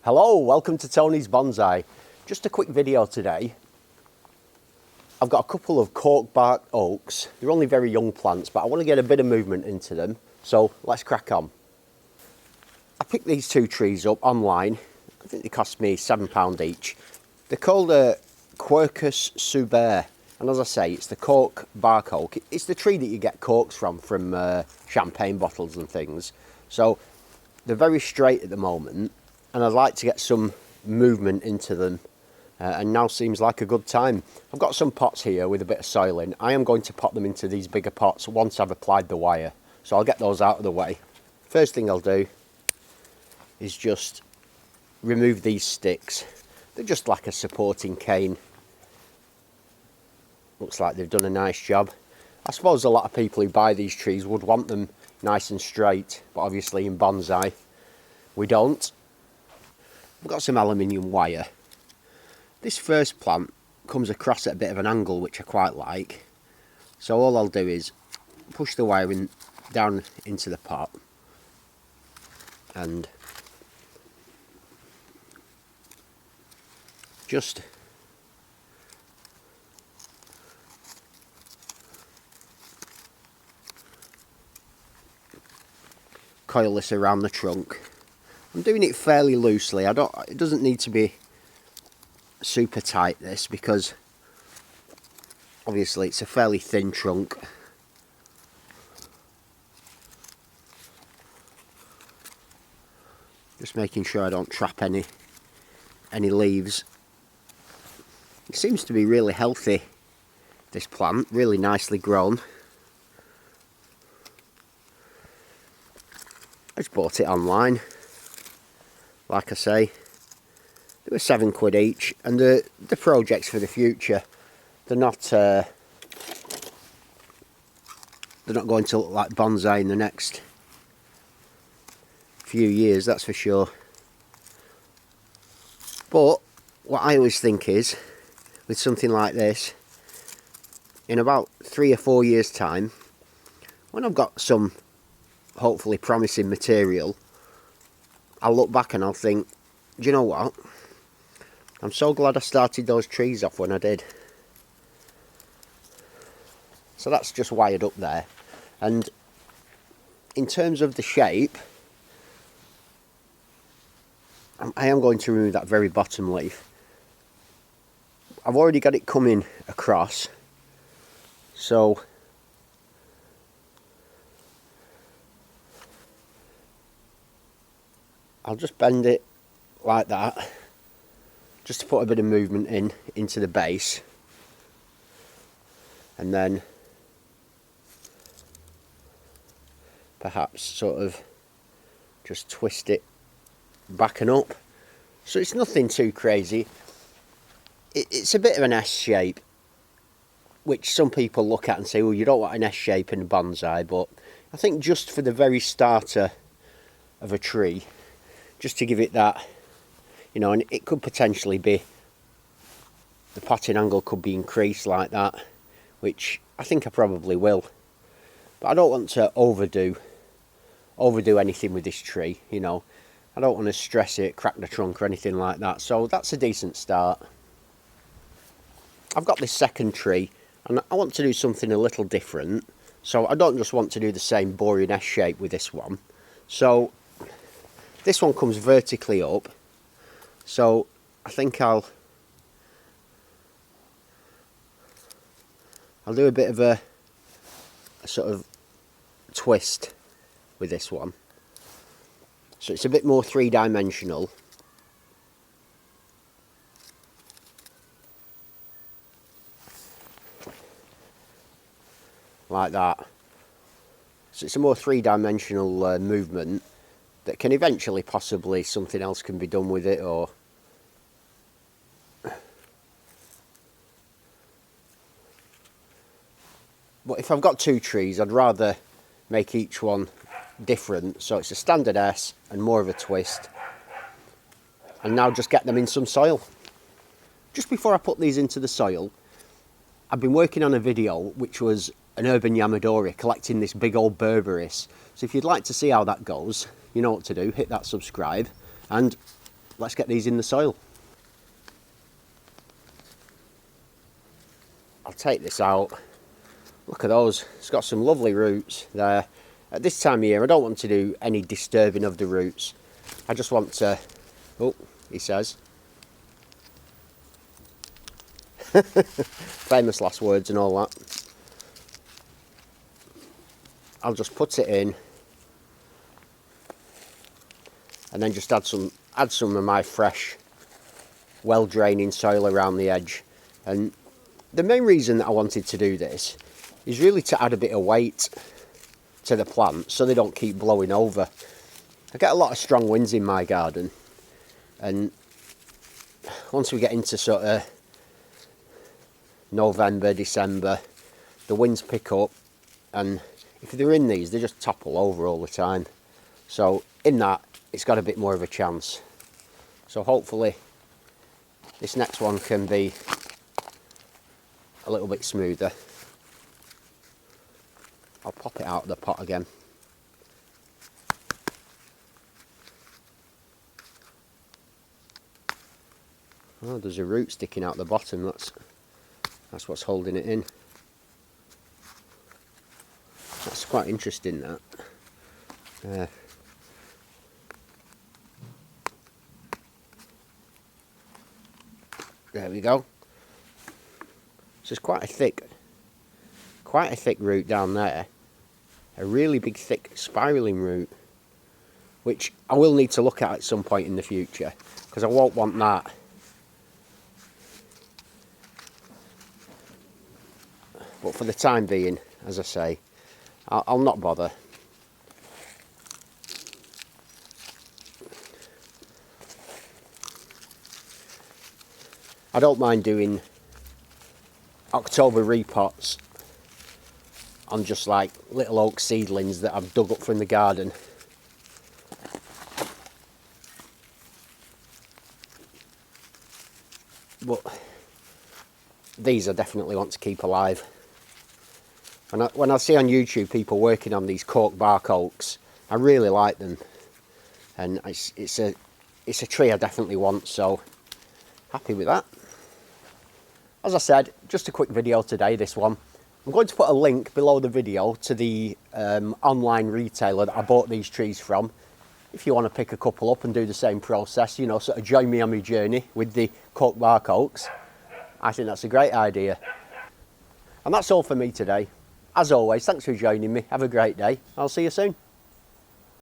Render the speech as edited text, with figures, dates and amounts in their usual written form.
Hello, welcome to Tony's Bonsai. Just a quick video today. I've got a couple of cork bark oaks. They're only very young plants, but I want to get a bit of movement into them. So let's crack on. I picked these two trees up online. I think they cost me £7 each. They're called a Quercus suber. And as I say, it's the cork bark oak. It's the tree that you get corks from champagne bottles and things. So they're very straight at the moment. And I'd like to get some movement into them, and now seems like a good time. I've got some pots here with a bit of soil in. I am going to pot them into these bigger pots once I've applied the wire, so I'll get those out of the way. First thing I'll do is just remove these sticks. They're just like a supporting cane. Looks like they've done a nice job. I suppose a lot of people who buy these trees would want them nice and straight, but obviously in bonsai we don't. I've got some aluminium wire. This first plant comes across at a bit of an angle, which I quite like. So all I'll do is push the wire down into the pot and just coil this around the trunk. I'm doing it fairly loosely. It doesn't need to be super tight, this, because obviously it's a fairly thin trunk. Just making sure I don't trap any leaves. It seems to be really healthy, this plant, really nicely grown. I just bought it online. Like I say, they were £7 each, and the projects for the future, they're not going to look like bonsai in the next few years, that's for sure. But what I always think is, with something like this, in about 3 or 4 years' time, when I've got some hopefully promising material, I'll look back and I'll think, do you know what? I'm so glad I started those trees off when I did. So that's just wired up there. And in terms of the shape, I am going to remove that very bottom leaf. I've already got it coming across. So I'll just bend it like that, just to put a bit of movement into the base, and then perhaps sort of just twist it back and up. So it's nothing too crazy. It's a bit of an S shape, which some people look at and say, well, you don't want an S shape in a bonsai, but I think just for the very starter of a tree, just to give it that, you know, and it could potentially be, the potting angle could be increased like that, which I think I probably will. But I don't want to overdo anything with this tree, you know. I don't want to stress it, crack the trunk or anything like that. So that's a decent start. I've got this second tree, and I want to do something a little different. So I don't just want to do the same boring S shape with this one. So this one comes vertically up, so I think I'll do a bit of a sort of twist with this one. So it's a bit more three-dimensional. Like that. So it's a more three-dimensional movement that can eventually, possibly, something else can be done with it, or but if I've got two trees, I'd rather make each one different, so it's a standard S and more of a twist. And now just get them in some soil. Just before I put these into the soil, I've been working on a video which was an urban Yamadori collecting this big old berberis. So if you'd like to see how that goes, you know what to do, hit that subscribe. And let's get these in the soil. I'll take this out. Look at those, it's got some lovely roots there. At this time of year, I don't want to do any disturbing of the roots. I just want to, oh, he says. Famous last words and all that. I'll just put it in and then just add some of my fresh, well draining soil around the edge. And the main reason that I wanted to do this is really to add a bit of weight to the plants so they don't keep blowing over. I get a lot of strong winds in my garden, and once we get into sort of November, December, the winds pick up, and if they're in these, they just topple over all the time. So in that, it's got a bit more of a chance. So hopefully this next one can be a little bit smoother. I'll pop it out of the pot again. Oh, there's a root sticking out the bottom. That's what's holding it in. That's quite interesting, that. There we go. So it's quite a thick root down there. A really big, thick, spiralling root, which I will need to look at some point in the future, because I won't want that. But for the time being, as I say, I'll not bother. I don't mind doing October repots on just like little oak seedlings that I've dug up from the garden. But these I definitely want to keep alive. And when I see on YouTube people working on these cork bark oaks, I really like them. And it's a tree I definitely want, so happy with that. As I said, just a quick video today, this one. I'm going to put a link below the video to the online retailer that I bought these trees from. If you want to pick a couple up and do the same process, you know, sort of join me on my journey with the cork bark oaks, I think that's a great idea. And that's all for me today. As always, thanks for joining me. Have a great day. I'll see you soon.